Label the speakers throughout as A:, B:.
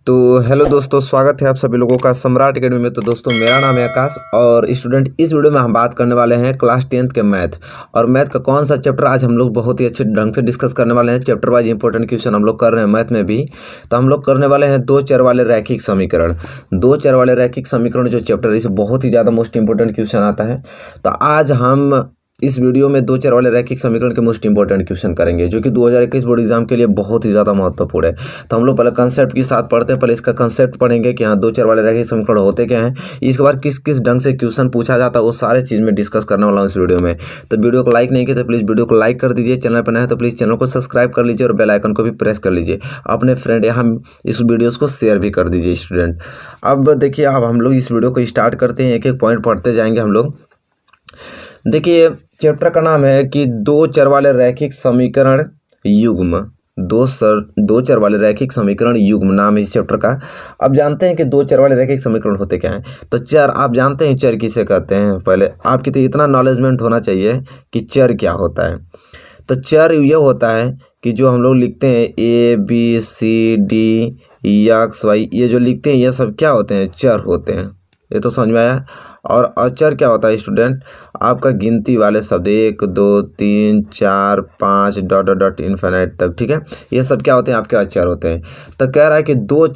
A: तो हेलो दोस्तों, स्वागत है आप सभी लोगों का सम्राट अकेडमी में। तो दोस्तों, मेरा नाम है आकाश और स्टूडेंट इस वीडियो में हम बात करने वाले हैं क्लास 10th के मैथ। और मैथ का कौन सा चैप्टर आज हम लोग बहुत ही अच्छे ढंग से डिस्कस करने वाले हैं। चैप्टर वाइज इंपॉर्टेंट क्वेश्चन हम लोग कर रहे हैं मैथ में भी। तो हम लोग करने वाले हैं दो चर वाले रैखिक समीकरण। दो चर वाले रैखिक समीकरण जो चैप्टर है, इसे बहुत ही ज़्यादा मोस्ट इंपॉर्टेंट क्वेश्चन आता है। तो आज हम इस वीडियो में दो चर वाले रैखिक समीकरण के मोस्ट इंपॉर्टेंट क्वेश्चन करेंगे, जो कि 2021 बोर्ड एग्जाम के लिए बहुत ही ज़्यादा महत्वपूर्ण है। तो हम लोग पहले कंसेप्ट के साथ पढ़ते हैं। पहले इसका कंसेप्ट पढ़ेंगे कि हाँ, दो चर वाले रैखिक समीकरण होते क्या हैं। इसके बाद किस किस ढंग से क्वेश्चन पूछा जाता है, वो सारे चीज़ में डिस्कस करने वाला हूँ इस वीडियो में। तो वीडियो को लाइक नहीं किया तो प्लीज़ वीडियो को लाइक कर दीजिए। चैनल पर नया है तो प्लीज़ चैनल को सब्सक्राइब कर लीजिए और बेल आइकन को भी प्रेस कर लीजिए। अपने फ्रेंड यहाँ इस वीडियोज़ को शेयर भी कर दीजिए स्टूडेंट। अब देखिए, अब हम लोग इस वीडियो को स्टार्ट करते हैं। एक एक पॉइंट पढ़ते जाएंगे हम लोग। देखिए, चैप्टर का नाम है कि दो चर वाले रैखिक समीकरण युग्म। दो चर वाले रैखिक समीकरण युग्म नाम है इस चैप्टर का। अब जानते हैं कि दो चर वाले रैखिक समीकरण होते क्या हैं। तो चर, आप जानते हैं चर किसे कहते हैं। पहले आपकी तो इतना नॉलेजमेंट होना चाहिए कि चर क्या होता है। तो चर ये होता है कि जो हम लोग लिखते हैं ABCD XY, ये जो लिखते हैं ये सब क्या होते हैं, चर होते हैं। ये तो समझ में आया। और अचर क्या होता है स्टूडेंट, आपका गिनती वाले शब्द 1 2 3 4 5 डॉट डॉट डॉट इन्फिनिट तक, ठीक है। ये सब क्या होते हैं, आपके अचर होते हैं। तो कह रहा है कि दो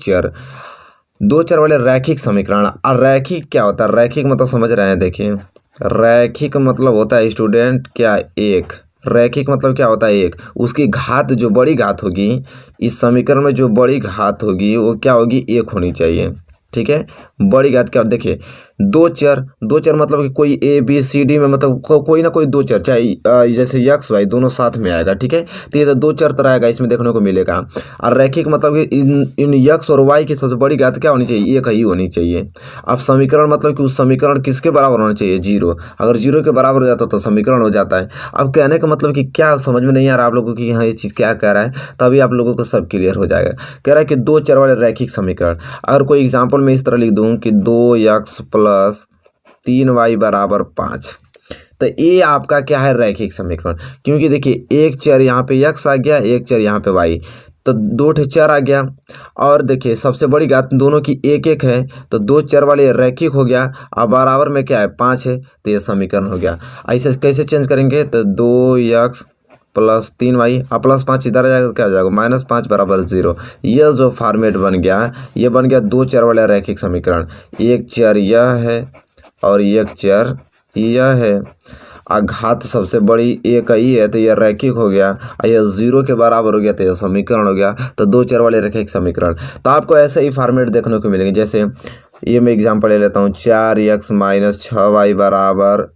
A: चर वाले रैखिक समीकरण। और रैखिक क्या होता है, रैखिक मतलब समझ रहे हैं। देखिए, रैखिक मतलब होता है स्टूडेंट क्या, एक। रैखिक मतलब क्या होता है, एक। उसकी घात, जो बड़ी घात होगी इस समीकरण में, जो बड़ी घात होगी वो क्या होगी, एक होनी चाहिए, ठीक है। बड़ी घात क्या, देखिए दो चर मतलब कि कोई ABCD में मतलब कोई ना कोई दो चर, चाहे जैसे XY दोनों साथ में आएगा, ठीक है। तो ये तो दो चर तरह आएगा, इसमें देखने को मिलेगा। और रैखिक मतलब कि इन X और Y की सबसे बड़ी घात क्या होनी चाहिए, एक ही होनी चाहिए। अब समीकरण मतलब कि उस समीकरण किसके बराबर होना चाहिए, 0। अगर 0 के बराबर हो जाता तो समीकरण हो जाता है। अब कहने का मतलब कि क्या समझ में नहीं आ रहा आप लोगों की, हाँ ये चीज़ क्या कह रहा है, तभी आप लोगों को सब क्लियर हो जाएगा। कह रहा है कि दो चर वाले रैखिक समीकरण। अगर कोई एग्जाम्पल में इस तरह लिख दूँ कि 2x + 3y = 5, तो ये आपका क्या है, रैखिक समीकरण। क्योंकि देखिए, एक चर यहाँ पे x आ गया, एक चर यहाँ पे y, तो दो ठे चर आ गया। और देखिए, सबसे बड़ी घात दोनों की एक एक है, तो दो चर वाले रैखिक हो गया। अब बराबर में क्या है, 5 है, तो ये समीकरण हो गया। ऐसे कैसे चेंज करेंगे, तो 2x + 3y और +5 इधर आ जाएगा, क्या हो जाएगा, -5 = 0। यह जो फॉर्मेट बन गया, ये बन गया दो चर वाला रैखिक समीकरण। एक चर यह है और एक चर यह है, और घात सबसे बड़ी एक ही है, तो यह रैखिक हो गया। और यह 0 के बराबर हो गया, तो यह समीकरण हो गया। तो दो चर वाले रैखिक समीकरण। तो आपको ऐसे ही फॉर्मेट देखने को मिलेंगे। जैसे ये मैं एग्जांपल ले लेता हूँ, 4x - 6y =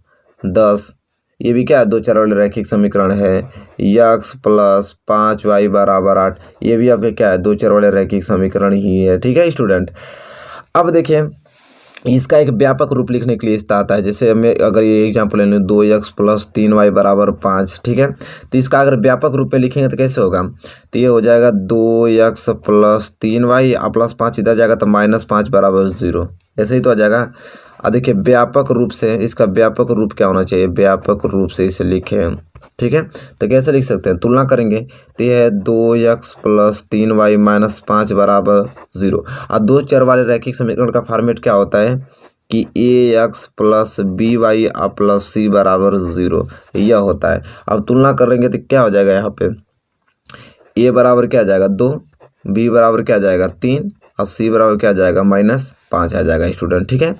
A: 10। ये भी क्या है, दो चर वाले रैखिक समीकरण है। x + 5y = 8, ये भी आपके क्या है, दो चर वाले रैखिक समीकरण ही है, ठीक है स्टूडेंट। अब देखिए, इसका एक व्यापक रूप लिखने के लिए इस्ता आता है। जैसे मैं अगर ये एग्जांपल ले लूँ, 2x + 3y = 5, ठीक है। तो इसका अगर व्यापक रूप में लिखेंगे तो कैसे होगा, तो ये हो जाएगा 2x + 3y और +5 इधर जाएगा, तो -5 = 0। ऐसे ही तो आ जाएगा। और देखिए, व्यापक रूप से इसका व्यापक रूप क्या होना चाहिए, व्यापक रूप से इसे लिखें, ठीक है। तो कैसे लिख सकते हैं, तुलना करेंगे तो यह है 2x + 3y - 5 = 0। और दो चर वाले रैखिक समीकरण का फॉर्मेट क्या होता है कि ax + by + c = 0, यह होता है। अब तुलना करेंगे तो क्या हो जाएगा, यहाँ पे a बराबर क्या आ जाएगा, 2, b बराबर क्या आ जाएगा, 3, और c बराबर क्या आ जाएगा, -5 आ जाएगा स्टूडेंट, ठीक है।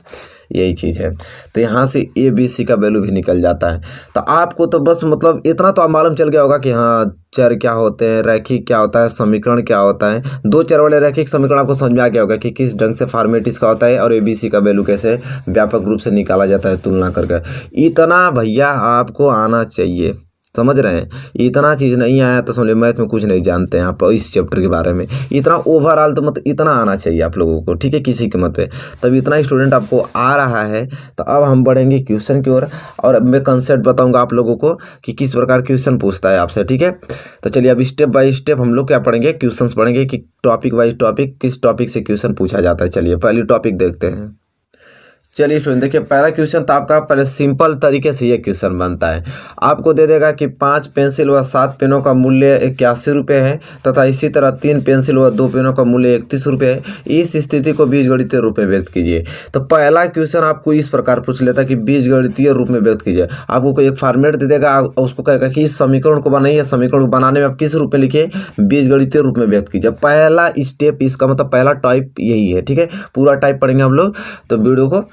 A: यही चीज़ है। तो यहाँ से ABC का वैल्यू भी निकल जाता है। तो आपको तो बस मतलब इतना तो आप मालूम चल गया होगा कि हाँ, चर क्या होते हैं, रैखिक क्या होता है, समीकरण क्या होता है। दो चर वाले रैखिक समीकरण आपको समझ में आ गया होगा कि किस ढंग से फॉर्मेट इसका होता है और ABC का वैल्यू कैसे व्यापक रूप से निकाला जाता है तुलना करके। इतना भैया आपको आना चाहिए, समझ रहे हैं। इतना चीज़ नहीं आया तो समझिए मैथ में कुछ नहीं जानते हैं आप इस चैप्टर के बारे में। इतना ओवरऑल तो मतलब इतना आना चाहिए आप लोगों को, ठीक है, किसी के मत पे। तब इतना स्टूडेंट आपको आ रहा है। तो अब हम बढ़ेंगे क्वेश्चन की ओर, और मैं कंसेप्ट बताऊंगा आप लोगों को कि किस प्रकार क्वेश्चन पूछता है आपसे, ठीक है। तो चलिए, अब स्टेप बाय स्टेप हम लोग क्या पढ़ेंगे, क्वेश्चन पढ़ेंगे कि टॉपिक वाइज टॉपिक किस टॉपिक से क्वेश्चन पूछा जाता है। चलिए, पहली टॉपिक देखते हैं। चलिए स्टूडेंट देखिए, पहला क्वेश्चन तो आपका पहले सिंपल तरीके से ये क्वेश्चन बनता है। आपको दे देगा कि 5 पेंसिल व 7 पेनों का मूल्य 81 रुपये है तथा इसी तरह 3 पेंसिल व 2 पेनों का मूल्य 31 रुपये है। इस स्थिति को बीजगणितीय रूप में व्यक्त कीजिए। तो पहला क्वेश्चन आपको इस प्रकार पूछ लेता है कि बीजगणितीय रूप में व्यक्त कीजिए। आपको कोई एक फॉर्मेट दे देगा, उसको कहेगा कि इस समीकरण को बनाइए, समीकरण को बनाने में आप किस रूप में लिखिए, बीजगणितीय रूप में व्यक्त कीजिए। पहला स्टेप, इसका मतलब पहला टाइप यही है। ठीक है, पूरा टाइप पढ़ेंगे हम लोग, तो वीडियो को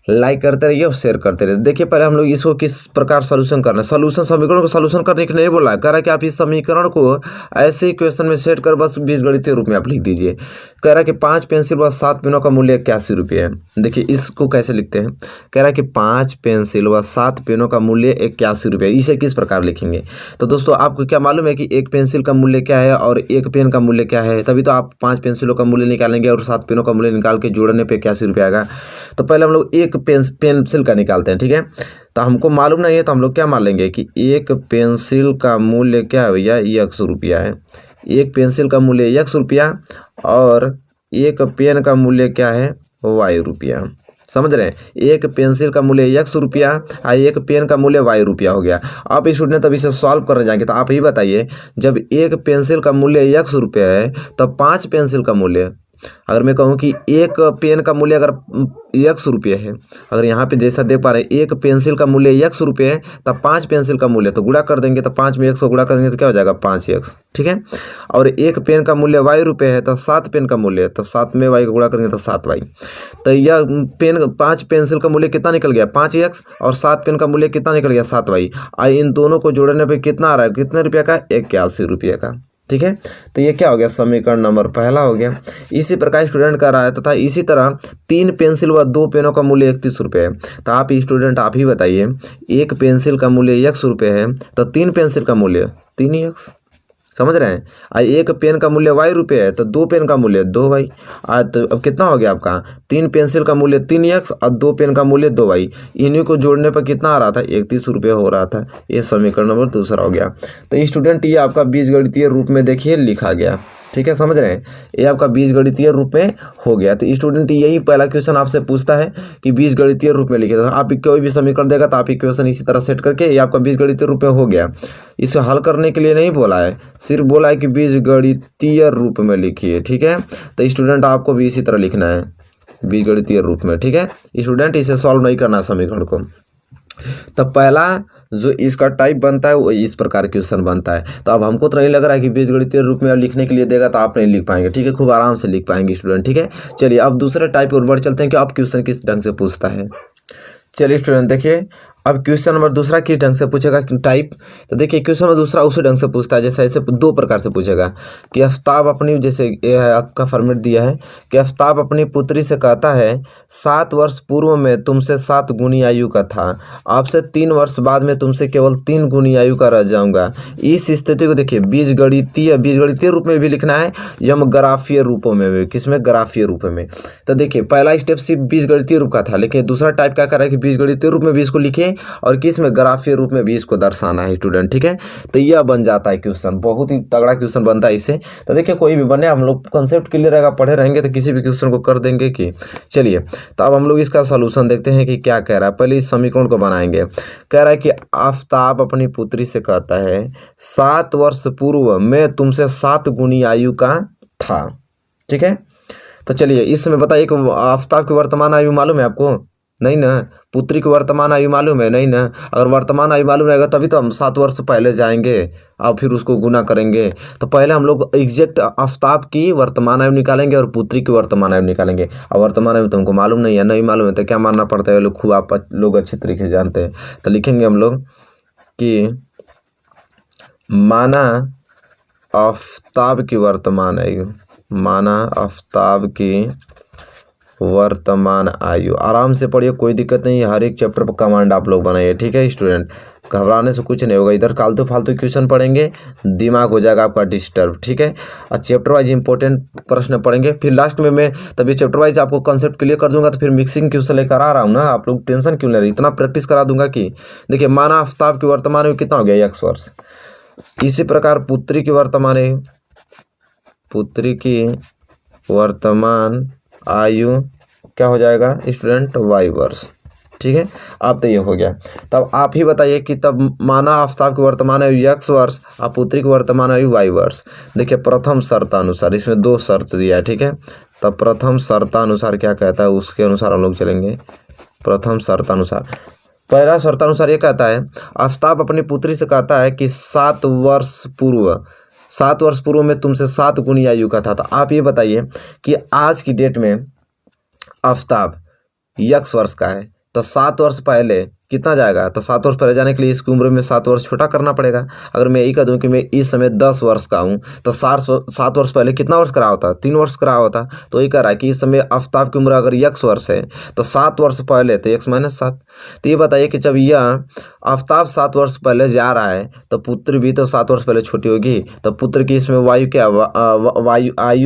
A: लाइक करते रहिए और शेयर करते रहिए। देखिए पहले हम लोग इसको किस प्रकार सॉल्यूशन करना है। सॉल्यूशन, समीकरण को सॉल्यूशन करने के लिए नहीं बोला है, कह रहा है कि आप इस समीकरण को ऐसे ही क्वेश्चन में सेट कर बस बीजगणितीय रूप में आप लिख दीजिए। कह रहा है कि 5 पेंसिल व 7 पेनों का मूल्य 81 रुपये है। देखिए इसको कैसे लिखते हैं, कह रहा है कि 5 पेंसिल व 7 पेनों का मूल्य 81 रुपये, इसे किस प्रकार लिखेंगे। तो दोस्तों आपको क्या मालूम है कि एक पेंसिल का मूल्य क्या है और एक पेन का मूल्य क्या है, तभी तो आप 5 पेंसिलों का मूल्य निकालेंगे और 7 पेनों का मूल्य निकाल के जोड़ने पे 81 रुपये आएगा। तो पहले हम लोग एक पेंसिल का निकालते हैं। ठीक है, तो हमको मालूम नहीं है तो हम लोग क्या मान लेंगे कि एक पेंसिल का मूल्य क्या है भैया, 100 रुपया है। एक पेंसिल का मूल्य 100 रुपया और एक पेन का मूल्य क्या है, y रुपया। समझ रहे हैं, एक पेंसिल का मूल्य 100 रुपया और एक पेन का मूल्य y रुपया हो गया। आप स्टूडेंट तब इसे सॉल्व करने जाएंगे तो आप ही बताइए, जब एक पेंसिल का मूल्य 100 रुपया है तब 5 पेंसिल का मूल्य, अगर मैं कहूँ कि एक पेन का मूल्य अगर 100 रुपये है, अगर यहाँ पे जैसा देख पा रहे हैं एक पेंसिल का मूल्य 100 रुपये है तब 5 पेंसिल का मूल्य, तो गुणा कर देंगे तो 5 में 100 गुणा करेंगे तो क्या हो जाएगा, 5x। ठीक है, और एक पेन का मूल्य y रुपये है तो 7 पेन का मूल्य, तो 7 में y को गुणा करेंगे तो 7y। तो यह 5 पेंसिल का मूल्य कितना निकल गया, 5x, और 7 पेन का मूल्य कितना निकल गया, 7y। इन दोनों को जोड़ने पर कितना आ रहा है, कितने रुपये का, 81 रुपये का। ठीक है, तो ये क्या हो गया, समीकरण नंबर पहला हो गया। इसी प्रकार स्टूडेंट कर रहा है तथा इसी तरह 3 पेंसिल व 2 पेनों का मूल्य 31 रुपये है। तो आप स्टूडेंट आप ही बताइए, एक पेंसिल का मूल्य 100 रुपये है तो 3 पेंसिल का मूल्य 3x। समझ रहे हैं, और एक पेन का मूल्य y रुपये है तो 2 पेन का मूल्य 2y। तो अब कितना हो गया आपका, 3 पेंसिल का मूल्य 3x और 2 पेन का मूल्य 2y। इन्हीं को जोड़ने पर कितना आ रहा था, 31 रुपये हो रहा था। ये समीकरण नंबर दूसरा हो गया। तो स्टूडेंट ये आपका बीजगणितीय रूप में देखिए लिखा गया। ठीक है, समझ रहे हैं, ये आपका बीजगणितीय रूप में हो गया। तो स्टूडेंट यही पहला क्वेश्चन आपसे पूछता है कि बीजगणितीय रूप में लिखे, तो आप कोई भी समीकरण देगा तो आप क्वेश्चन इसी तरह सेट करके ये आपका बीजगणितीय रूप में हो गया। इसे हल करने के लिए नहीं बोला है, सिर्फ बोला है कि बीजगणितीय रूप में लिखिए। ठीक है, तो स्टूडेंट आपको भी इसी तरह लिखना है बीजगणितीय रूप में। ठीक है स्टूडेंट, इसे सॉल्व नहीं करना समीकरण को। तो पहला जो इसका टाइप बनता है वो इस प्रकार क्वेश्चन बनता है। तो अब हमको तो नहीं लग रहा है कि बीजगणितीय रूप में लिखने के लिए देगा तो आप नहीं लिख पाएंगे। ठीक है, खूब आराम से लिख पाएंगे स्टूडेंट। ठीक है, चलिए अब दूसरे टाइप और बढ़ चलते हैं कि अब क्वेश्चन किस ढंग से पूछता है। चलिए स्टूडेंट देखिए, अब क्वेश्चन नंबर दूसरा किस ढंग से पूछेगा टाइप। तो देखिए क्वेश्चन नंबर दूसरा उसी ढंग से पूछता है, जैसे ऐसे 2 प्रकार से पूछेगा कि आफ्ताब अपनी, जैसे ये है आपका फॉर्मेट दिया है कि आफ्ताब अपनी पुत्री से कहता है 7 वर्ष पूर्व में तुमसे 7 गुनी आयु का था, आपसे 3 वर्ष बाद में तुमसे केवल 3 गुनी आयु का रह जाऊंगा। इस स्थिति को देखिए बीजगणितीय रूप में भी लिखना है या ग्राफीय रूपों में भी, किसमें, ग्राफीय रूप में। तो देखिए पहला स्टेप सिर्फ बीजगणितीय रूप का था, लेकिन दूसरा टाइप क्या कर रहा है कि बीजगणितीय रूप में भी इसको लिखे और किस में, ग्राफीय रूप में भी इसको दर्शाना है स्टूडेंट। ठीक है, तो यह बन जाता है क्वेश्चन, बहुत ही तगड़ा क्वेश्चन बनता है इससे। तो देखिए कोई भी बने, हम लोग कंसेप्ट क्लियर रहेगा, पढ़े रहेंगे तो किसी भी क्वेश्चन को कर देंगे कि। चलिए तो अब हम लोग इसका सॉल्यूशन देखते हैं कि क्या कह रहा है। पहले इस समीकरण को बनाएंगे। कह रहा है कि आफ्ताब अपनी पुत्री से कहता है 7 वर्ष पूर्व में तुमसे 7 गुनी आयु का था। ठीक है, तो चलिए इसमें बताइए कि आफ्ताब की वर्तमान आयु मालूम है आपको, नहीं ना, पुत्री की वर्तमान आयु मालूम है, नहीं ना। अगर वर्तमान आयु मालूम रहेगा तभी तो हम 7 वर्ष पहले जाएंगे और फिर उसको गुना करेंगे। तो पहले हम लोग एग्जैक्ट आफ्ताब की वर्तमान आयु निकालेंगे और पुत्री की वर्तमान आयु निकालेंगे। और वर्तमान आयु तुमको मालूम नहीं है, नहीं मालूम है तो क्या मानना पड़ता है, लोग खूब आप लोग अच्छे तरीके से जानते हैं। तो लिखेंगे हम लोग कि माना आफ्ताब की वर्तमान आयु, माना आफ्ताब की वर्तमान आयु। आराम से पढ़िए, कोई दिक्कत नहीं है, हर एक चैप्टर पर कमांड आप लोग बनाइए। ठीक है स्टूडेंट, घबराने से कुछ नहीं होगा। इधर फालतू क्वेश्चन पढ़ेंगे, दिमाग हो जाएगा आपका डिस्टर्ब। ठीक है, और चैप्टर वाइज इंपॉर्टेंट प्रश्न पढ़ेंगे, फिर लास्ट में मैं तभी चैप्टर वाइज आपको कॉन्सेप्ट क्लियर कर दूंगा। तो फिर मिक्सिंग क्वेश्चन लेकर आ रहा हूँ ना, आप लोग टेंशन क्यों ले रहे, इतना प्रैक्टिस करा दूंगा कि देखिए माना आफ्ताब की वर्तमान आयु कितना हो गया, 1 वर्ष। इसी प्रकार पुत्री की वर्तमान आयु क्या हो जाएगा स्टूडेंट वाई वर्ष। ठीक है, अब तो ये हो गया। तब आप ही बताइए कि तब माना आफताब की वर्तमान आयु x वर्ष और पुत्री की वर्तमान आयु y वर्ष। देखिए प्रथम शर्तानुसार इसमें 2 शर्त दिया है। ठीक है, तब प्रथम शर्तानुसार क्या कहता है उसके अनुसार हम लोग चलेंगे। प्रथम शर्तानुसार, पहला शर्तानुसार ये कहता है आफताब अपनी पुत्री से कहता है कि 7 वर्ष पूर्व में तुमसे 7 गुनी आयु का था। तो आप ये बताइए कि आज की डेट में आफताब x वर्ष का है, तो 7 वर्ष पहले कितना जाएगा, तो 7 वर्ष पहले जाने के लिए इसकी उम्र में 7 वर्ष छोटा करना पड़ेगा। अगर मैं यही कह दूं कि मैं इस समय 10 वर्ष का हूं, तो 7 वर्ष पहले कितना वर्ष करा होता, 3 वर्ष करा होता। तो ये कह रहा है कि इस समय आफताब की उम्र अगर x वर्ष है तो 7 वर्ष पहले तो x - 7। तो ये बताइए कि जब यह आफताब 7 वर्ष पहले जा रहा है तो पुत्र भी तो 7 वर्ष पहले छोटी होगी। तो पुत्र की इसमें आयु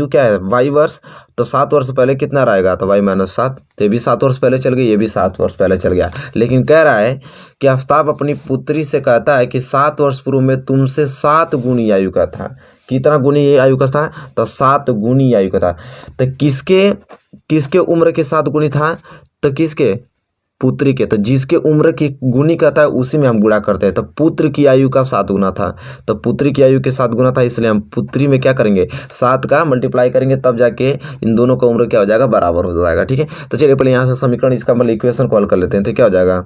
A: क्या है, y वर्ष। तो 7 वर्ष पहले कितना रहेगा, तो y - 7। तो ये भी 7 वर्ष पहले चल गई, ये भी 7 वर्ष पहले चल गया। लेकिन कह रहा है कि आफताब अपनी पुत्री से कहता है कि 7 वर्ष पूर्व में तुमसे 7 गुनी आयु का था। कितना गुनी आयु का था, तो 7 गुनी आयु का था। तो किसके उम्र के 7 गुनी था, तो किसके, पुत्री के। तो जिसके उम्र की गुनी कहता है उसी में हम गुणा करते हैं। तो पुत्र की आयु का 7 गुना था, तो पुत्री की आयु के 7 गुना था, इसलिए हम पुत्री में क्या करेंगे 7 का मल्टीप्लाई करेंगे, तब जाके इन दोनों का उम्र क्या हो जाएगा, बराबर हो जाएगा। ठीक है, तो चलिए पहले यहाँ से समीकरण इसका मतलब इक्वेशन को हल कर लेते हैं। तो क्या हो जाएगा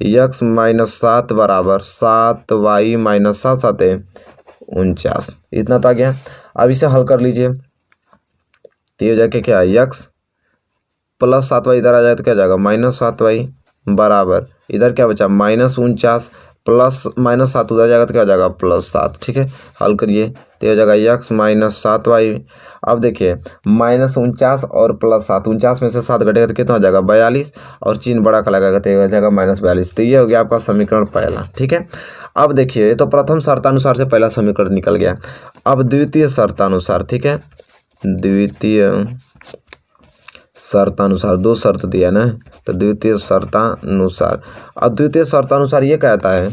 A: x - 7 बराबर 7y - 7 7 49। इतना तो आ गया। अब इसे हल कर लीजिए, तो ये हो जाके क्या x प्लस 7y इधर आ जाए तो क्या जाएगा -7y बराबर इधर क्या बचा -49 प्लस -7 उधर जाएगा तो क्या हो जाएगा +7। ठीक है, हल करिए तो हो जाएगा x - 7y। अब देखिए -49 और +7, 49 में से 7 घटेगा तो कितना हो जाएगा 42, और चिन्ह बड़ा का लगाएगा तो हो जाएगा -42। तो ये हो गया आपका समीकरण पहला। ठीक है, अब देखिए ये तो प्रथम शर्तानुसार से पहला समीकरण निकल गया। अब द्वितीय शर्तानुसार, ठीक है, द्वितीय शर्तानुसार 2 शर्त दिया ना, तो द्वितीय शर्तानुसार। अब द्वितीय शर्तानुसार ये कहता है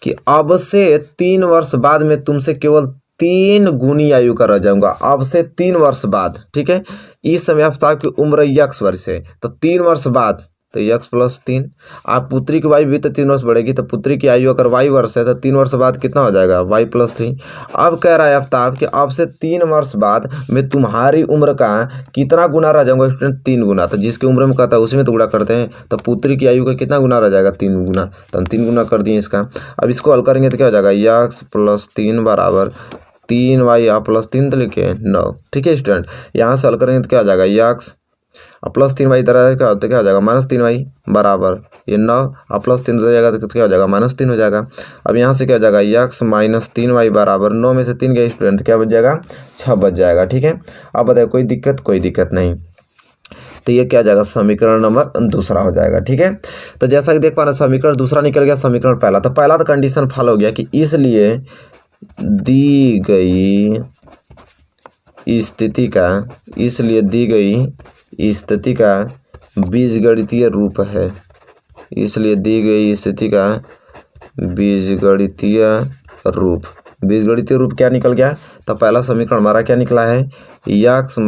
A: कि अब से 3 वर्ष बाद में तुमसे केवल 3 गुनी आयु का रह जाऊंगा। अब से 3 वर्ष बाद, ठीक है, इस समय आफताब की उम्र x वर्ष है, तो 3 वर्ष बाद तो x + 3। आप पुत्री की आयु भी तो 3 वर्ष बढ़ेगी, तो पुत्री की आयु अगर y वर्ष है तो 3 वर्ष बाद कितना हो जाएगा y + 3। अब कह रहा है आफताब कि अब से 3 वर्ष बाद मैं तुम्हारी उम्र का कितना गुना रह जाऊंगा स्टूडेंट, 3 गुना। तो जिसके उम्र में कहता है उसी में तो गुणा करते हैं, तो पुत्री की आयु का कितना गुना रह जाएगा 3 गुना। तो हम 3 गुना कर दिए इसका। अब इसको हल करेंगे तो क्या हो जाएगा x + 3 बराबर 3y + 3 तो लिखे 9। ठीक है स्टूडेंट, यहाँ से हल करेंगे तो क्या हो जाएगा x + 3y इधर आएगा तो क्या हो जाएगा -3y बराबर ये 9 + 3 हो जाएगा तो क्या हो जाएगा -3 हो जाएगा। अब यहाँ से क्या हो जाएगा x - 3y बराबर 9 में से 3 गए स्टूडेंट, क्या बच जाएगा 6 बच जाएगा। ठीक है, अब बताइए कोई दिक्कत, कोई दिक्कत नहीं। तो ये क्या हो जाएगा समीकरण नंबर दूसरा हो जाएगा। ठीक है, तो जैसा कि देख पा रहे समीकरण दूसरा निकल गया, समीकरण पहला। तो पहला तो कंडीशन फॉलो हो गया कि इसलिए दी गई स्थिति का बीजगणितीय रूप है, इसलिए दी गई स्थिति का बीजगणितीय रूप क्या निकल गया, तो पहला समीकरण हमारा क्या निकला है x -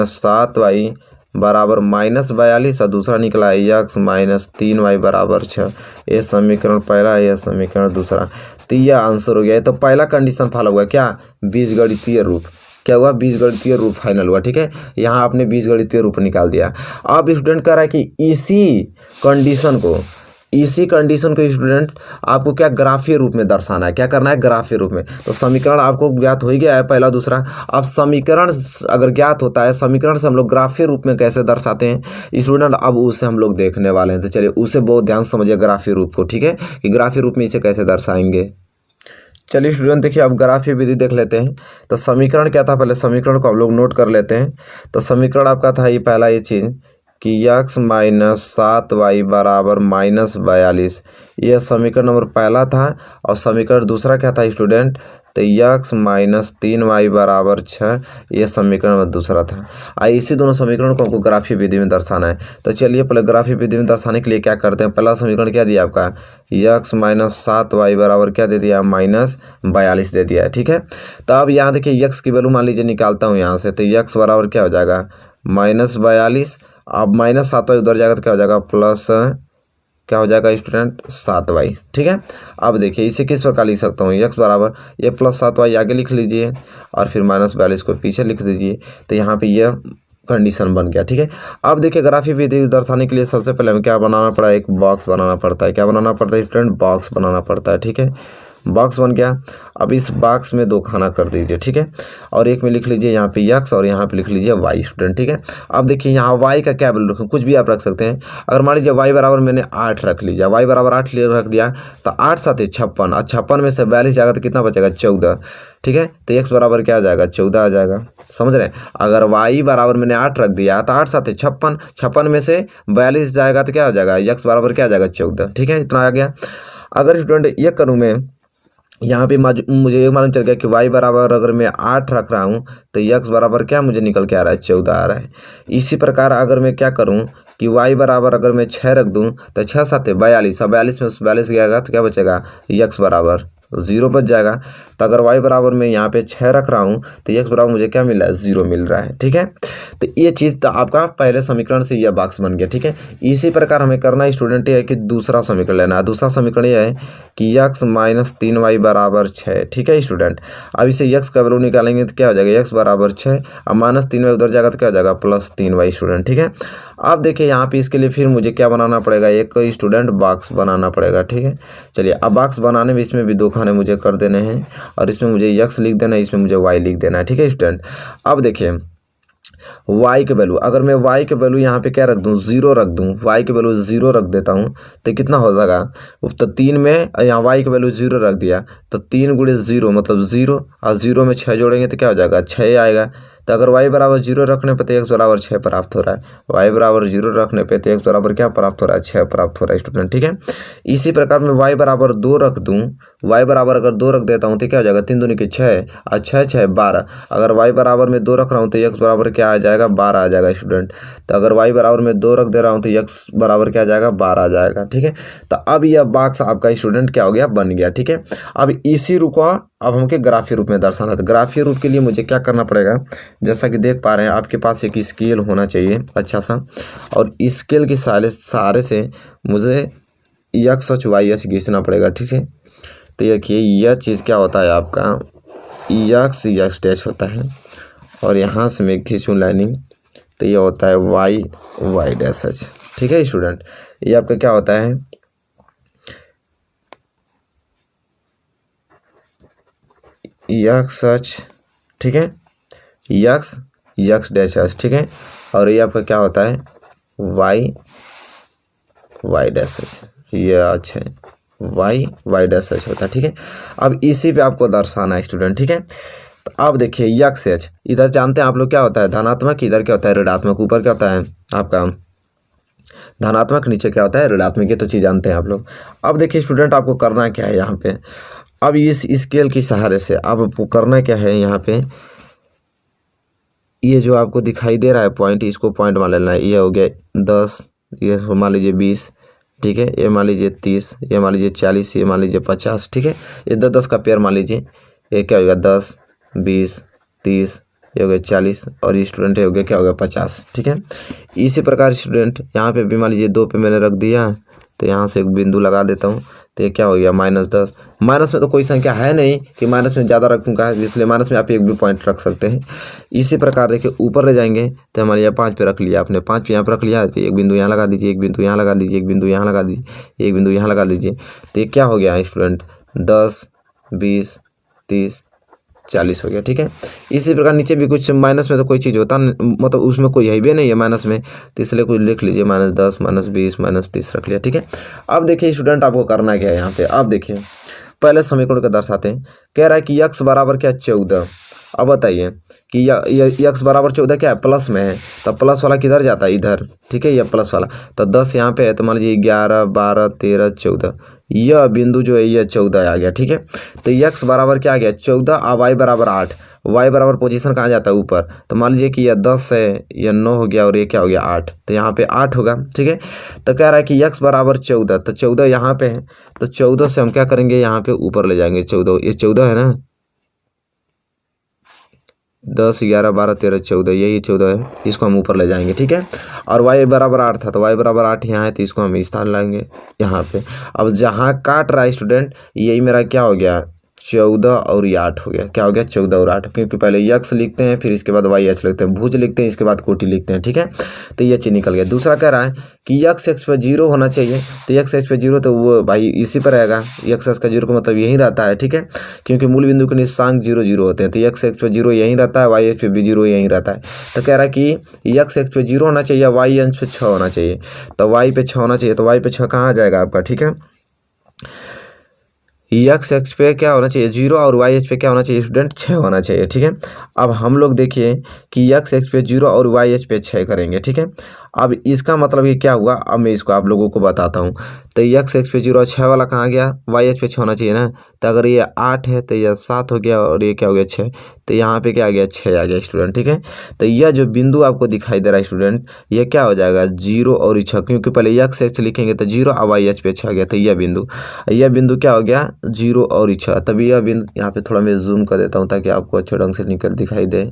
A: 7y बराबर -42 और दूसरा निकला है x - 3y बराबर 6। ये समीकरण पहला है, यह समीकरण दूसरा। तो यह आंसर हो गया। ये तो पहला कंडीशन फॉलो हुआ, क्या बीजगणितीय रूप, क्या हुआ बीजगणितीय रूप फाइनल हुआ। ठीक है, यहाँ आपने बीजगणितीय रूप निकाल दिया। अब स्टूडेंट कह रहा है कि इसी कंडीशन को स्टूडेंट आपको क्या ग्राफीय रूप में दर्शाना है, क्या करना है ग्राफीय रूप में। तो समीकरण आपको ज्ञात हो ही गया है पहला दूसरा। अब समीकरण अगर ज्ञात होता है, समीकरण से हम लोग ग्राफीय रूप में कैसे दर्शाते हैं स्टूडेंट, अब उसे हम लोग देखने वाले हैं। तो चलिए उसे बहुत ध्यान से समझिए ग्राफीय रूप को। ठीक है, कि ग्राफीय रूप में इसे कैसे दर्शाएंगे। चलिए स्टूडेंट देखिए अब ग्राफीय विधि देख लेते हैं। तो समीकरण क्या था, पहले समीकरण को हम लोग नोट कर लेते हैं। तो समीकरण आपका था ये पहला ये चीज़ कि x - 7y बराबर -42, यह समीकरण नंबर पहला था। और समीकरण दूसरा क्या था स्टूडेंट, तो x - 3y बराबर 6, यह समीकरण नंबर दूसरा था। इसी दोनों समीकरण को आपको ग्राफीय विधि में दर्शाना है। तो चलिए पहले ग्राफीय विधि में दर्शाने के लिए क्या करते हैं, पहला समीकरण क्या दिया आपका x - 7y बराबर क्या दे दिया -42 दे दिया है। ठीक है, तो अब यहाँ देखिए x की वैल्यू मान लीजिए निकालता हूँ यहाँ से, तो x बराबर क्या हो जाएगा -42। अब -7y उधर जाएगा तो क्या हो जाएगा प्लस, क्या हो जाएगा स्टूडेंट 7y। ठीक है, अब देखिए इसे किस प्रकार लिख सकता हूँ, x बराबर ये +7y आगे लिख लीजिए और फिर -42 को पीछे लिख दीजिए। तो यहाँ पे यह कंडीशन बन गया। ठीक है, अब देखिए ग्राफिक विधि दर्शाने के लिए सबसे पहले हमें क्या बनाना पड़ा, एक बॉक्स बनाना पड़ता है। क्या बनाना पड़ता है स्टूडेंट, बॉक्स बनाना पड़ता है। ठीक है, बॉक्स बन गया। अब इस बॉक्स में 2 खाना कर दीजिए। ठीक है, और एक में लिख लीजिए यहाँ पे x और यहाँ पे लिख लीजिए y स्टूडेंट। ठीक है, अब देखिए यहाँ y का क्या वैल्यू रखें, कुछ भी आप रख सकते हैं। अगर मान लीजिए y बराबर मैंने 8 रख लीजिए, y बराबर 8 रख दिया तो 8 7 56, और 56 में से 42 जाएगा तो कितना बचेगा 14। ठीक है, तो x बराबर क्या आ जाएगा 14 आ जाएगा। समझ रहे हैं, अगर y बराबर मैंने 8 रख दिया तो 8 7 56, 56 में से 42 जाएगा तो क्या हो जाएगा x बराबर क्या आ जाएगा 14। ठीक है, इतना आ गया। अगर स्टूडेंट ये करूँ मैं, यहाँ पे मुझे ये मालूम चल गया कि y बराबर अगर मैं 8 रख रहा हूँ तो x बराबर क्या मुझे निकल के आ रहा है 14 आ रहा है। इसी प्रकार अगर मैं क्या करूँ कि y बराबर अगर मैं 6 रख दूँ तो 6 7 42, अब 42 में 42 गया तो क्या बचेगा x बराबर 0 बच जाएगा। तो अगर y बराबर मैं यहाँ पे 6 रख रहा हूँ तो x बराबर मुझे क्या मिल रहा है 0 मिल रहा है। ठीक है, तो ये चीज़ तो आपका पहले समीकरण से यह बॉक्स बन गया। ठीक है, इसी प्रकार हमें करना स्टूडेंट है कि दूसरा समीकरण लेना है। दूसरा समीकरण यह है कि x - 3y बराबर 6। ठीक है स्टूडेंट, अब इसे x का वैल्यू निकालेंगे तो क्या हो जाएगा x बराबर 6, अब -3y उधर जाएगा तो क्या हो जाएगा +3y स्टूडेंट। ठीक है, अब देखिए यहाँ पे इसके लिए फिर मुझे क्या बनाना पड़ेगा, एक स्टूडेंट बॉक्स बनाना पड़ेगा। ठीक है, चलिए अब बॉक्स बनाने में इसमें भी 2 खाने मुझे कर देने हैं और इसमें मुझे x लिख देना है, इसमें मुझे y लिख देना है। ठीक है स्टूडेंट, अब देखिए y के वैल्यू, अगर मैं y के वैल्यू यहाँ पे क्या रख दूँ 0 रख दूँ, y के वैल्यू 0 रख देता हूँ तो कितना हो जाएगा, तो 3 में यहाँ y के वैल्यू 0 रख दिया तो 3 × 0 मतलब 0, और 0 में 6 जोड़ेंगे तो क्या हो जाएगा 6 आएगा। तो अगर y बराबर 0 रखने पे तो x बराबर 6 प्राप्त हो रहा है, y बराबर 0 रखने पे तो x बराबर क्या प्राप्त हो रहा है 6 प्राप्त हो रहा है स्टूडेंट। ठीक है, इसी प्रकार मैं y बराबर 2 रख दूँ, y बराबर अगर 2 रख देता हूँ तो क्या हो जाएगा 3 दूनी के 6 और 6 6 12, अगर y बराबर मैं 2 रख रहा हूँ तो x बराबर क्या आ जाएगा 12 आ जाएगा स्टूडेंट। तो अगर y बराबर मैं 2 रख दे रहा हूँ तो x बराबर क्या आ जाएगा 12 आ जाएगा। ठीक है, तो अब यह बॉक्स आपका स्टूडेंट क्या हो गया बन गया। ठीक है, अब इसी रूप को अब हमके ग्राफीय रूप में दर्शाना था। ग्राफीय रूप के लिए मुझे क्या करना पड़ेगा, जैसा कि देख पा रहे हैं आपके पास एक स्केल होना चाहिए अच्छा सा, और स्केल के सहारे से मुझे x और y खींचना पड़ेगा। ठीक है, तो देखिए यह चीज़ क्या होता है आपका x डैश होता है, और यहाँ से मैं खींचूँ लाइनिंग तो ये होता है y डैश h। ठीक है स्टूडेंट, ये आपका क्या होता है x। ठीक है, x डैश h। ठीक है, और ये आपका क्या होता है y डैश h, ये अच्छा है y डैश h होता है। ठीक है, अब इसी पे आपको दर्शाना है स्टूडेंट। ठीक है, तो अब देखिए x h, इधर जानते हैं आप लोग क्या होता है धनात्मक, इधर क्या होता है ऋणात्मक, ऊपर क्या होता है आपका धनात्मक, नीचे क्या होता है ऋणात्मक, ये तो चीज़ जानते हैं आप लोग। अब देखिए स्टूडेंट आपको करना क्या है यहाँ पे, अब इस स्केल के सहारे से अब आपको करना क्या है, यहाँ पे ये जो आपको दिखाई दे रहा है पॉइंट, इसको पॉइंट मान लेना है। ये हो गया 10, ये मान लीजिए 20, ठीक है, ये मान लीजिए 30, ये मान लीजिए 40, ये मान लीजिए 50। ठीक है, ये 10 का पेयर मान लीजिए, ये क्या होगा 10 20 30, ये हो गया 40, और ये स्टूडेंट हो गया क्या हो गया 50। ठीक है, इसी प्रकार स्टूडेंट यहाँ पे भी मान लीजिए 2 पे मैंने रख दिया, तो यहाँ से एक बिंदु लगा देता हूँ, तो ये क्या हो गया -10। माइनस में तो कोई संख्या है नहीं कि माइनस में ज़्यादा रखूँगा, इसलिए माइनस में आप एक भी पॉइंट रख सकते हैं। इसी प्रकार देखिए ऊपर ले जाएंगे तो हमारे यहाँ 5 पे रख लिया आपने, 5 पे यहाँ पर रख लिया, तो एक बिंदु यहाँ लगा दीजिए, एक बिंदु यहाँ लगा दीजिए, एक बिंदु यहाँ लगा दीजिए, एक बिंदु यहाँ लगा दीजिए। तो ये क्या हो गया स्टूडेंट 10 20 30 40 हो गया। ठीक है, इसी प्रकार नीचे भी कुछ माइनस में तो कोई चीज़ होता मतलब उसमें कोई है भी नहीं है माइनस में, तो इसलिए कुछ लिख लीजिए -10 -20 -30 रख लिया। ठीक है, अब देखिए स्टूडेंट आपको करना क्या है यहाँ पे, अब देखिए पहले समीकरण को दर्शाते हैं। कह रहा है कि x बराबर क्या 14। अब बताइए कि x बराबर 14 क्या है प्लस में है, तो प्लस वाला किधर जाता है इधर। ठीक है, यह प्लस वाला, तो 10 यहाँ पे है, तो मान लीजिए 11 12 13 14, यह बिंदु जो है यह 14 आ गया। ठीक है, तो x बराबर क्या आ गया 14, और y बराबर 8। y बराबर पोजीशन कहाँ जाता है ऊपर, तो मान लीजिए कि यह 10 है, यह 9 हो गया, और ये क्या हो गया 8, तो यहाँ पे 8 होगा। ठीक है, तो कह रहा है कि x बराबर 14, तो 14 यहाँ पे है, तो 14 से हम क्या करेंगे यहाँ पे ऊपर ले जाएंगे 14, ये 14 है ना, 10 11 12 13 14, यही 14 है, इसको हम ऊपर ले जाएंगे। ठीक है, और y बराबर 8 था, तो y बराबर 8 यहाँ है, तो इसको हम स्थान लाएंगे यहाँ पे। अब जहाँ काट रहा है स्टूडेंट, यही मेरा क्या हो गया, 14 और ये 8 हो गया। क्या हो गया, 14 और 8, क्योंकि पहले यक्स लिखते हैं, फिर इसके बाद वाई एच लिखते हैं, भुज लिखते हैं, इसके बाद कोटि लिखते हैं। ठीक है, तो ये चीज निकल गया। दूसरा कह रहा है कि यक्स एक्स पे 0 होना चाहिए, तो यक्स एक्स पे 0, तो वो भाई इसी पर रहेगा, यक्स एक्स का 0 का मतलब यही रहता है। ठीक है, क्योंकि मूल बिंदु के निर्देशांक 0 0 होते हैं, तो यक्स एक्स पे 0 यहीं रहता है, वाई एक्स पे भी 0 यहीं रहता है। तो कह रहा है कि यक्स एक्स पे 0 होना चाहिए, वाई एक्स पे 6 होना चाहिए, तो वाई पे 6 होना चाहिए, तो वाई पे 6 कहाँ आ जाएगा आपका। ठीक है, यक्स एक्स पे क्या होना चाहिए, 0, और वाई एक्स पे क्या होना चाहिए स्टूडेंट, 6 होना चाहिए। ठीक है, अब हम लोग देखिए कि यक्स एक्स पे 0 और वाई एक्स पे 6 करेंगे। ठीक है, अब इसका मतलब ये क्या हुआ, अब मैं इसको आप लोगों को बताता हूँ। तो यक्स एक्स पे 0 और 6 वाला कहाँ गया, वाई एक्स पे 6 होना चाहिए ना, तो अगर ये 8 है तो यह 7 हो गया, और ये क्या हो गया 6, तो यहाँ पे क्या आ गया, 6 आ गया स्टूडेंट। ठीक है, तो यह जो बिंदु आपको दिखाई दे रहा है स्टूडेंट, ये क्या हो जाएगा, 0 और 6, क्योंकि पहले यक्स एक्स लिखेंगे तो 0 और वाई एक्स पे 6 गया, तो यह बिंदु क्या हो गया, 0 और 6। तभी यह बिंदु, यहाँ पे थोड़ा मैं जूम कर देता हूँ ताकि आपको अच्छे ढंग से दिखाई दे।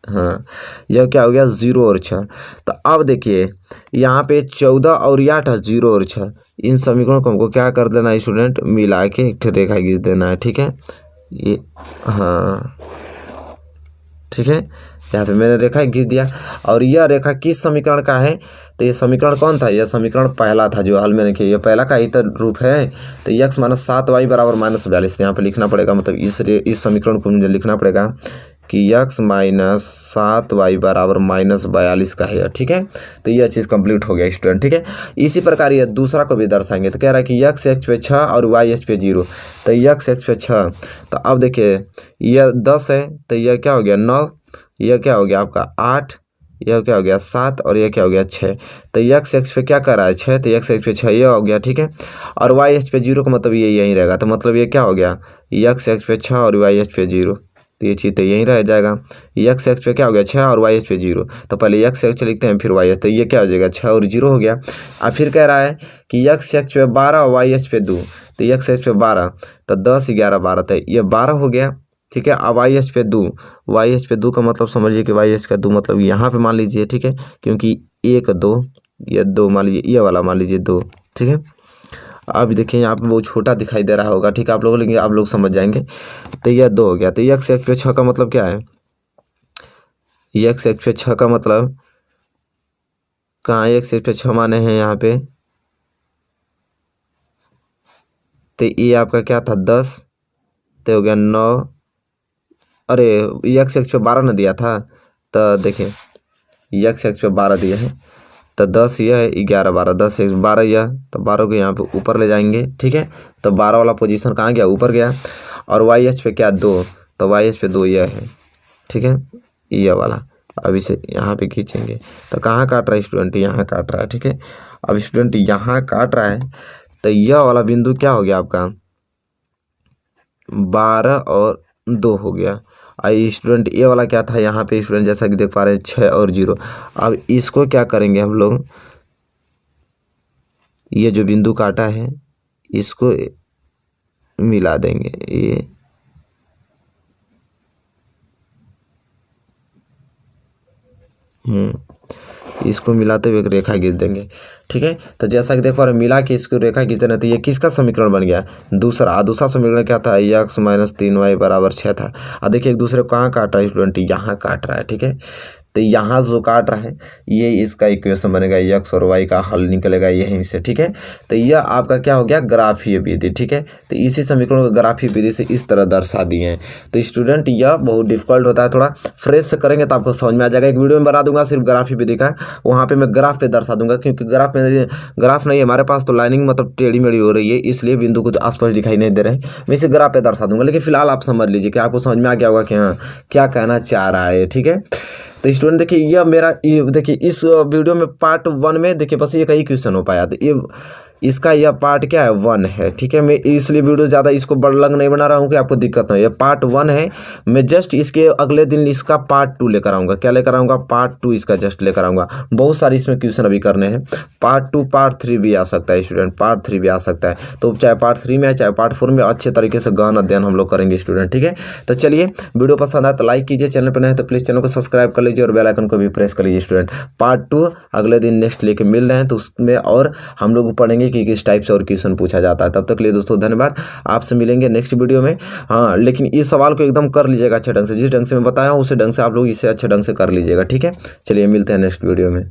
A: हाँ, यह क्या हो गया, 0 और 6। तो अब देखिए यहाँ पे 14 और 8 है, 0 और 6, इन समीकरणों को हमको क्या कर देना है स्टूडेंट, मिला के एक रेखा खींच देना है। ठीक है, ये हाँ ठीक है, यहाँ पे मैंने रेखा खींच दिया। और यह रेखा किस समीकरण का है, तो ये समीकरण कौन था, यह समीकरण पहला था जो हल में रखिए, ये पहला का ही तो रूप है। तो यक्स माइनस 7y बराबर -42, यहाँ पे लिखना पड़ेगा, मतलब इस समीकरण को मुझे लिखना पड़ेगा कि यक्स माइनस 7y बराबर -42 का है। ठीक है, तो यह चीज़ कंप्लीट हो गया स्टूडेंट। ठीक है, इसी प्रकार ये दूसरा को भी दर्शाएंगे। तो कह रहा है कि यक्स एक्स पे 6 और वाई एक्स पे 0, तो यक्स एक्स पे 6, तो अब देखिए यह 10 है, तो यह क्या हो गया 9, यह क्या हो गया आपका 8, यह क्या हो गया 7, और यह क्या हो गया 6। तो यक्स एक्स पे क्या कर रहा है 6, तो यक्स एक्स पे 6 यह हो गया। ठीक है, और वाई एक्स पे 0 का मतलब ये यहीं रहेगा, तो मतलब ये क्या हो गया, यक्स एक्स पे 6 और वाई एक्स पे 0, तो ये चीज़ तो यहीं रह जाएगा। यक्स एक्स पे क्या हो गया 6 और वाई एक्स पे 0, तो पहले यक्स एक्स लिखते हैं फिर वाई एक्स, तो ये क्या हो जाएगा 6 और 0 हो गया। अब फिर कह रहा है कि यक्स एक्स पे 12 और वाई एक्स पे 2, तो यक्स एक्स पे 12, तो 10 11 12, तो ये 12 हो गया। ठीक है, अब वाई एच पे 2, वाई एच पे 2 का मतलब समझिए कि वाई एच का 2 मतलब यहाँ पे मान लीजिए। ठीक है, क्योंकि 1 2, ये 2 मान लीजिए, ये वाला मान लीजिए 2। ठीक है, अब देखिए यहाँ पे बहुत छोटा दिखाई दे रहा होगा। ठीक है, आप लोग लेंगे, आप लोग समझ जाएंगे। तो यह 2 हो गया। तो यक्स एक्स पे 6 का मतलब क्या है, यक्स एक्स पे 6 का मतलब कहाँ, यक्स एक्स पे 6 माने हैं यहाँ पे, तो ये आपका क्या था 10, तो हो गया 9, अरे यक्स एक्स पे 12 न दिया था, तो देखिए यक्स एक्स पे 12 दिया है, तो 10 यह है, 11 12, 10 एक्स 12 यह, तो 12 को यहाँ पे ऊपर ले जाएंगे। ठीक है, तो 12 वाला पोजीशन कहाँ गया, ऊपर गया। और वाई एच पे क्या 2, तो वाई एच पे 2 यह है। ठीक है, यह वाला, अब इसे यहाँ पे खींचेंगे, तो कहाँ काट रहा है स्टूडेंट, यहाँ काट रहा है। ठीक है, अब स्टूडेंट यहाँ काट रहा है, तो यह वाला बिंदु क्या हो गया आपका 12 और 2 हो गया। आई स्टूडेंट ये वाला क्या था यहाँ पे स्टूडेंट, जैसा कि देख पा रहे हैं 6 और 0। अब इसको क्या करेंगे हम लोग, ये जो बिंदु काटा है इसको मिला देंगे, ये इसको मिलाते हुए एक रेखा खींच देंगे। ठीक है, तो जैसा कि देख पा रहे हैं मिला के इसको रेखा खींच देना, तो ये किसका समीकरण बन गया, दूसरा समीकरण क्या था, यक्स माइनस 3y बराबर 6 था। अब देखिए एक दूसरे को कहाँ काट रहा है स्टूडेंट, यहाँ काट रहा है। ठीक है, तो यहाँ जो काट रहा है ये इसका इक्वेशन बनेगा, यक्स और वाई का हल निकलेगा यहीं से। ठीक है, तो यह आपका क्या हो गया ग्राफीय विधि। ठीक है, तो इसी समीकरण को ग्राफीय विधि से इस तरह दर्शा दिए हैं। तो स्टूडेंट यह बहुत डिफिकल्ट होता है, थोड़ा फ्रेश से करेंगे तो आपको समझ में आ जाएगा। एक वीडियो में बना दूंगा सिर्फ ग्राफीय विधि का, वहाँ पे मैं ग्राफ पे दर्शा दूंगा, क्योंकि ग्राफ नहीं है हमारे पास, तो लाइनिंग मतलब टेढ़ी मेढ़ी हो रही है, इसलिए बिंदु को आसपास दिखाई नहीं दे रहे हैं। मैं इसे ग्राफ पे दर्शा दूंगा, लेकिन फिलहाल आप समझ लीजिए कि आपको समझ में आ गया होगा कि हाँ क्या कहना चाह रहा है। ठीक है, तो स्टूडेंट देखिए यह मेरा, ये देखिए इस वीडियो में पार्ट 1 में देखिए बस ये कई क्वेश्चन हो पाया, तो इसका यह पार्ट क्या है 1 है। ठीक है, मैं इसलिए वीडियो ज़्यादा इसको बड़लंग नहीं बना रहा हूँ कि आपको दिक्कत हो। ये पार्ट 1 है, मैं जस्ट इसके अगले दिन इसका पार्ट 2 लेकर आऊँगा। क्या लेकर आऊँगा? पार्ट 2 इसका जस्ट लेकर आऊँगा। बहुत सारी इसमें क्वेश्चन अभी करने हैं। पार्ट 2 पार्ट 3 भी आ सकता है स्टूडेंट, पार्ट 3 भी आ सकता है। तो चाहे पार्ट 3 में है चाहे पार्ट 4 में, अच्छे तरीके से गहन अध्ययन हम लोग करेंगे स्टूडेंट। ठीक है, तो चलिए वीडियो पसंद आया तो लाइक कीजिए, चैनल पर नए हैं तो प्लीज़ चैनल को सब्सक्राइब कर लीजिए और बेल आइकन को भी प्रेस कर लीजिए स्टूडेंट। पार्ट 2 अगले दिन नेक्स्ट लेके मिल रहे हैं, तो उसमें और हम लोग पढ़ेंगे कि किस टाइप से और क्वेश्चन पूछा जाता है। तब तक के लिए दोस्तों धन्यवाद, आपसे मिलेंगे नेक्स्ट वीडियो में। हाँ, लेकिन इस सवाल को एकदम कर लीजिएगा अच्छे ढंग से, जिस ढंग से मैं बताया हूँ उसी ढंग से आप लोग इसे अच्छे ढंग से कर लीजिएगा। ठीक है, चलिए मिलते हैं नेक्स्ट वीडियो में।